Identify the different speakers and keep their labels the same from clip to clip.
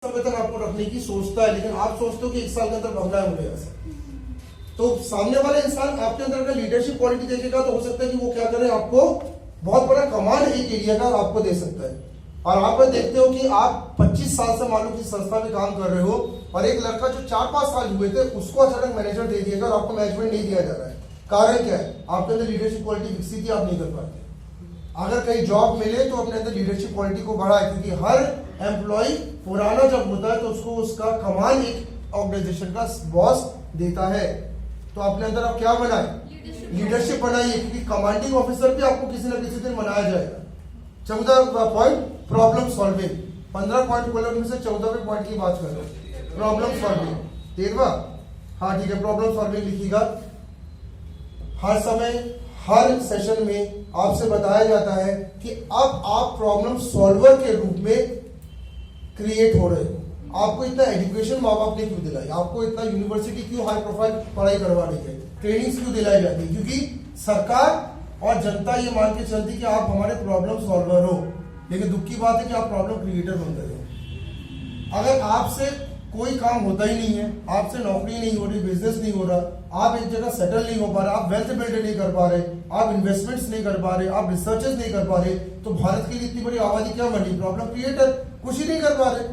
Speaker 1: समय तक आपको रखने की सोचता है, लेकिन आप सोचते हो कि 1 साल के अंदर भागना है मुझे यहाँ से। तो सामने वाला इंसान आपके अंदर अगर लीडरशिप क्वालिटी देखेगा तो हो सकता है कि वो क्या करे, आपको बहुत बड़ा कमांड एक एरिया का आपको दे सकता है। और आप देखते हो कि आप 25 साल से मालूम किसी संस्था में काम कर रहे हो और एक लड़का जो 4-5 साल हुए थे उसको अचानक मैनेजर दे दिएगा और आपको मैनेजमेंट नहीं दिया जा रहा है। कारण क्या है? आपके अंदर लीडरशिप क्वालिटी विकसित ही आप नहीं कर पाते। अगर कहीं जॉब मिले तो अपने अंदर लीडरशिप क्वालिटी को बढ़ाए, क्योंकि हर एम्प्लॉय पुराना जब होता है तो उसको उसका कमांड एक ऑर्गेनाइजेशन का बॉस देता है। तो अपने अंदर आप क्या बनाए? लीडरशिप बनाइए, क्योंकि कमांडिंग ऑफिसर भी आपको किसी न किसी दिन बनाया जाएगा। 14 पॉइंट प्रॉब्लम सॉल्विंग, 15 पॉइंट बोले में से 14वें पॉइंट की बात कर रहे हैं, प्रॉब्लम सॉल्विंग। 13वां, हाँ ठीक है, प्रॉब्लम सॉल्विंग लिखिएगा। हर समय हर सेशन में आपसे बताया जाता है कि अब आप प्रॉब्लम सॉल्वर के रूप में क्रिएट हो रहे हो। आपको इतना एजुकेशन माँ बाप ने क्यों दिलाई, आपको इतना यूनिवर्सिटी क्यों हाई प्रोफाइल पढ़ाई करवानी है, ट्रेनिंग्स क्यों दिलाई जाती है? क्योंकि सरकार और जनता ये मान के चलती कि आप हमारे प्रॉब्लम सॉल्वर हो। लेकिन दुख की बात है कि आप प्रॉब्लम क्रिएटर बन गए हो। अगर आपसे कोई काम होता ही नहीं है, आपसे नौकरी नहीं हो रही, बिजनेस नहीं हो रहा, आप एक जगह सेटल नहीं हो पा रहे, आप वेल्थ बिल्ड नहीं कर पा रहे, आप इन्वेस्टमेंट्स नहीं कर पा रहे, आप रिसर्चेस नहीं कर पा रहे, तो भारत के लिए इतनी बड़ी आबादी क्या बनी? प्रॉब्लम क्रिएटर, कुछ ही नहीं कर पा रहे।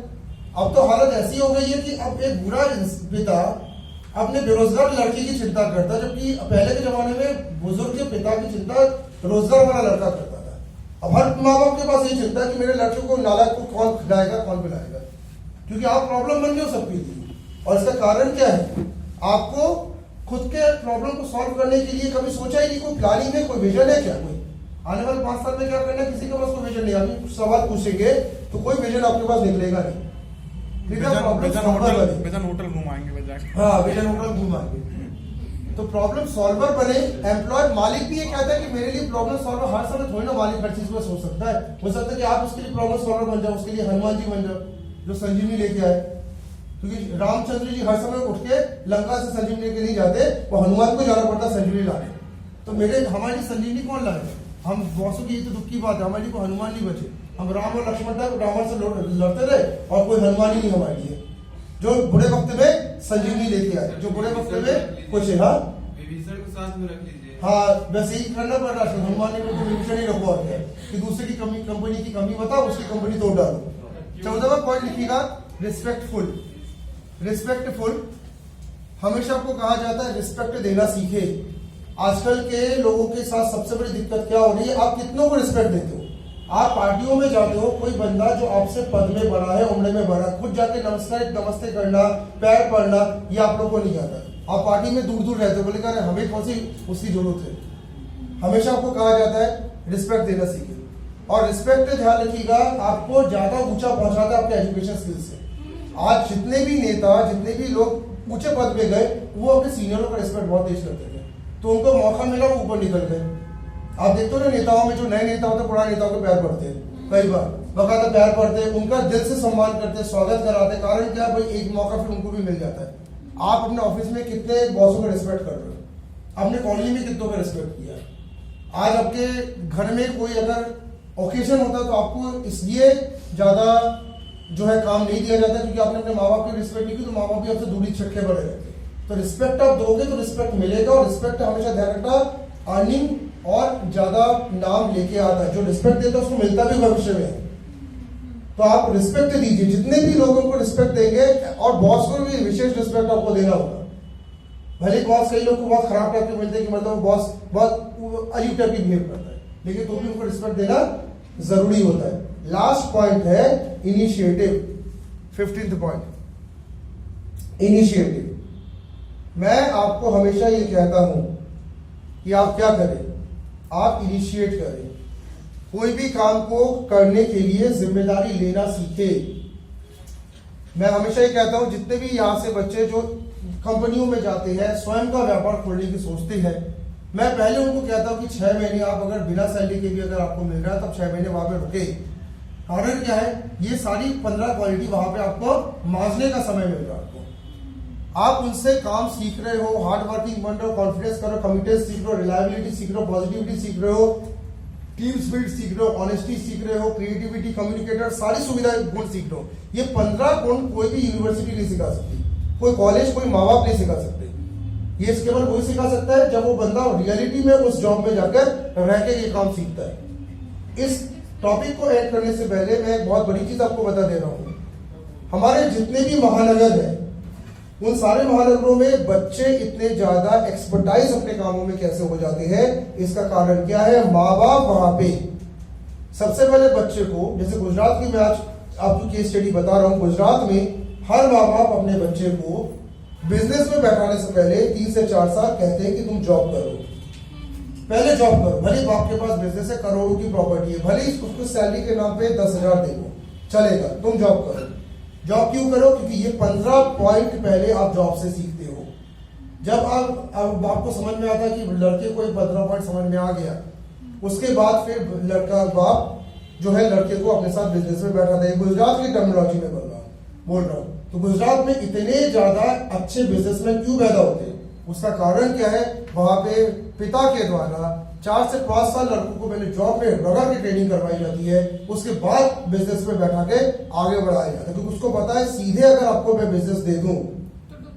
Speaker 1: अब तो हालत ऐसी हो गई है कि अब एक बुरा पिता अपने बेरोजगार लड़की की चिंता करता, जबकि पहले के जमाने में बुजुर्ग के पिता की चिंता रोजगार वाला लड़का करता था। अब हर माँ बाप के पास यही चिंता है कि मेरे लड़के को नालायक को कौन खिलाएगा, कौन पिलाएगा, क्योंकि आप प्रॉब्लम बन गए हो सबके लिए। और इसका कारण क्या है? आपको खुद के प्रॉब्लम को सॉल्व करने के लिए कभी सोचा ही नहीं, कोई प्लानिंग है, कोई विजन है क्या? कोई आने वाले 5 साल में क्या करना है, किसी के पास कोई विजन नहीं। अभी सवाल पूछेंगे तो कोई विजन आपके पास निकलेगा नहीं।
Speaker 2: विजन होटल घुमाएंगे,
Speaker 1: हाँ विजन होटल घुमाएंगे। तो प्रॉब्लम सॉल्वर बने। एम्प्लॉय मालिक भी ये कहता है कि मेरे लिए प्रॉब्लम सॉल्वर, हर समय थोड़ी ना मालिक हर चीज में सोच सकता है। हो सकता है कि आप उसके लिए प्रॉब्लम सॉल्वर बन जाओ, उसके लिए हनुमान जी बन जाओ जो संजीवनी लेके आए। क्योंकि रामचंद्र जी हर समय उठ के लंका से संजीवनी लेके नहीं जाते, वो हनुमान को जाना पड़ता संजीवनी लाने। तो हमारी संजीवनी कौन लाए? हम बॉसों की, ये तो दुख की बात है, हमारी को हनुमान नहीं बचे। हम राम और लक्ष्मण तक रावण से लड़ते रहे और कोई हनुमान ही नहीं हमारी है जो बुरे वक्त में संजीवनी लेके आए, जो बुरे वक्त में कुछ है। हाँ
Speaker 3: विभीषण को साथ में रख लीजिए।
Speaker 1: हाँ वैसे ही करना पड़ रहा है। हनुमान ने तो विभीषण ही रखवा है कि दूसरे की कंपनी की कमी बताओ, उसकी कंपनी तोड़ डालो। 14वां पॉइंट लिखिएगा, रिस्पेक्टफुल। रिस्पेक्टफुल हमेशा आपको कहा जाता है रिस्पेक्ट देना सीखे। आजकल के लोगों के साथ सबसे बड़ी दिक्कत क्या हो रही है? आप कितनों को रिस्पेक्ट देते हो? आप पार्टियों में जाते हो, कोई बंदा जो आपसे पद में बड़ा है, उम्र में बड़ा, खुद जाके नमस्ते करना, पैर पड़ना, ये आप लोग को नहीं आता। आप पार्टी में दूर दूर रहते हो, बोले कह रहे हमें कौन सी उसकी जरूरत है। हमेशा आपको कहा जाता है रिस्पेक्ट देना सीखे। और रिस्पेक्ट ध्यान रखिएगा, आपको ज्यादा ऊंचा पहुंचाता है आपके एजुकेशन स्किल से। आज जितने भी नेता, जितने भी लोग ऊंचे पद पे गए, वो अपने सीनियरों का रिस्पेक्ट बहुत तेज करते थे, तो उनको मौका मिला वो ऊपर निकल गए। आप देखते हो ना नेताओं में, जो नए नेता होते पुराने नेताओं के पैर पड़ते हैं, कई बार बकायदा पैर पड़ते हैं, उनका दिल से सम्मान करते हैं, स्वागत कराते हैं। कारण क्या? भाई एक मौका फिर उनको भी मिल जाता है। आप अपने ऑफिस में कितने बॉसों का रिस्पेक्ट कर रहे हो? अपने कॉलोनी में कितनों का रिस्पेक्ट किया? आज आपके घर में कोई अगर ओकेजन होता है तो आपको इसलिए ज्यादा जो है काम नहीं दिया जाता क्योंकि आपने अपने माँ बाप की रिस्पेक्ट नहीं की, तो माँ बाप भी आपसे दूरी छटके बड़े रहते। तो रिस्पेक्ट आप दोगे तो रिस्पेक्ट मिलेगा। और रिस्पेक्ट हमेशा ध्यान रखना, अर्निंग और ज्यादा नाम लेके आता है। जो रिस्पेक्ट देता है उसको मिलता भी भविष्य में। तो आप रिस्पेक्ट दीजिए, जितने भी लोगों को रिस्पेक्ट देंगे, और बॉस को भी विशेष रिस्पेक्ट आपको देना होगा। भले बॉस कई लोग को बहुत खराब टाइप के मिलते हैं कि मतलब बॉस बहुत अजीब टाइप की बिहेव करता है, लेकिन तो भी उनको रिस्पेक्ट देना जरूरी होता है। लास्ट पॉइंट है इनिशिएटिव, 15th पॉइंट इनिशिएटिव। मैं आपको हमेशा ये कहता हूं कि आप क्या करें, आप इनिशिएट करें। कोई भी काम को करने के लिए जिम्मेदारी लेना सीखे। मैं हमेशा ये कहता हूं, जितने भी यहां से बच्चे जो कंपनियों में जाते हैं, स्वयं का व्यापार खोलने की सोचते हैं, मैं पहले उनको कहता हूं कि 6 महीने आप अगर बिना सैलरी के भी अगर आपको मिल रहा है तब 6 महीने वहां पे रुके। कारण क्या है? ये सारी 15 क्वालिटी वहां पे आपको मांझने का समय मिल रहा है। आपको आप उनसे काम सीख रहे हो, हार्ड वर्किंग बन रहे हो, कॉन्फिडेंस करो, कमिटेंस सीख रहे हो, रिलायबिलिटी सीख रहे हो, पॉजिटिविटी सीख रहे हो, टीम स्पिरिट सीख रहे हो, ऑनेस्टी सीख रहे हो, क्रिएटिविटी, कम्युनिकेटर, सारी सुविधाएं गुण सीख रहे हो। ये 15 गुण कोई भी यूनिवर्सिटी नहीं सिखा सकती, कोई कॉलेज, कोई माँ बाप नहीं सिखा सकते। ये केवल वही सिखा सकता है जब वो बंदा रियलिटी में उस जॉब में जाकर रह के ये काम सीखता है। इस टॉपिक को ऐड करने से पहले मैं एक बहुत बड़ी चीज आपको बता दे रहा हूँ। हमारे जितने भी महानगर हैं, उन सारे महानगरों में बच्चे इतने ज्यादा एक्सपर्टाइज अपने कामों में कैसे हो जाते हैं, इसका कारण क्या है? माँ बाप वहां पे सबसे पहले बच्चे को, जैसे गुजरात की मैं आज आपको केस स्टडी बता रहा हूं, गुजरात में हर माँ बाप अपने बच्चे को बिजनेस में बैठाने से पहले 3 से 4 साल कहते हैं कि तुम जॉब करो, पहले जॉब करो। भले बाप के पास बिजनेस है, करोड़ों की प्रॉपर्टी है, भले ही उसको सैलरी के नाम पे 10,000 दे दो, चलेगा, तुम जॉब करो। जॉब क्यों करो? क्योंकि ये 15 पॉइंट पहले आप जॉब से सीखते हो। जब अब आपको समझ में आता है कि लड़के को 15 पॉइंट समझ में आ गया, उसके बाद फिर लड़का बाप जो है लड़के को अपने साथ बिजनेस में बैठा था। गुजरात की टर्मिनोलॉजी में बोल रहा हूँ। तो गुजरात में इतने ज्यादा अच्छे बिजनेसमैन क्यों पैदा होते हैं? उसका कारण क्या है? वहां पे पिता के द्वारा 4 से 5 साल लड़कों को पहले जॉब में रगड़ के ट्रेनिंग करवाई जाती है, उसके बाद बिजनेस में बैठा के आगे बढ़ाया जाता है, क्योंकि उसको पता है सीधे अगर आपको मैं बिजनेस दे दूं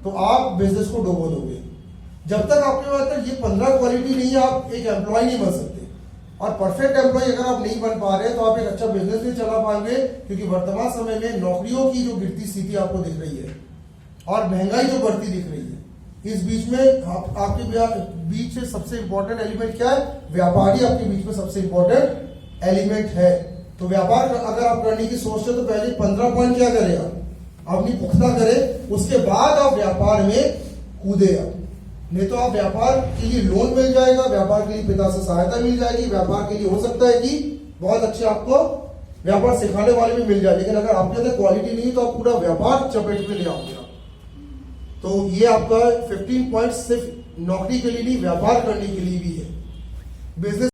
Speaker 1: तो आप बिजनेस को डुबो दोगे। जब तक आपके पास ये 15 क्वालिटी नहीं है, आप एक एम्प्लॉय नहीं बन सकते। और परफेक्ट एम्प्लॉय अगर आप नहीं बन पा रहे तो आप एक अच्छा बिजनेस नहीं चला पाएंगे, क्योंकि वर्तमान समय में नौकरियों की जो गिरती स्थिति आपको दिख रही है और महंगाई जो बढ़ती दिख रही है, इस बीच में आपके बीच से सबसे इंपॉर्टेंट एलिमेंट क्या है? व्यापार ही आपके बीच में सबसे इंपॉर्टेंट एलिमेंट है। तो व्यापार अगर आप करने की सोचते तो पहले 15 पॉइंट क्या करें? आप अपनी पुख्ता करें, उसके बाद आप व्यापार में कूदे। आप नहीं तो आप व्यापार के लिए लोन मिल जाएगा, व्यापार के लिए पिता से सहायता मिल जाएगी, व्यापार के लिए हो सकता है कि बहुत अच्छे आपको व्यापार सिखाने वाले भी मिल जाए, लेकिन अगर आपके अंदर क्वालिटी नहीं तो आप पूरा व्यापार चपेट में ले आओगे। तो ये आपका 15 पॉइंट सिर्फ नौकरी के लिए नहीं, व्यापार करने के लिए भी है। बिजनेस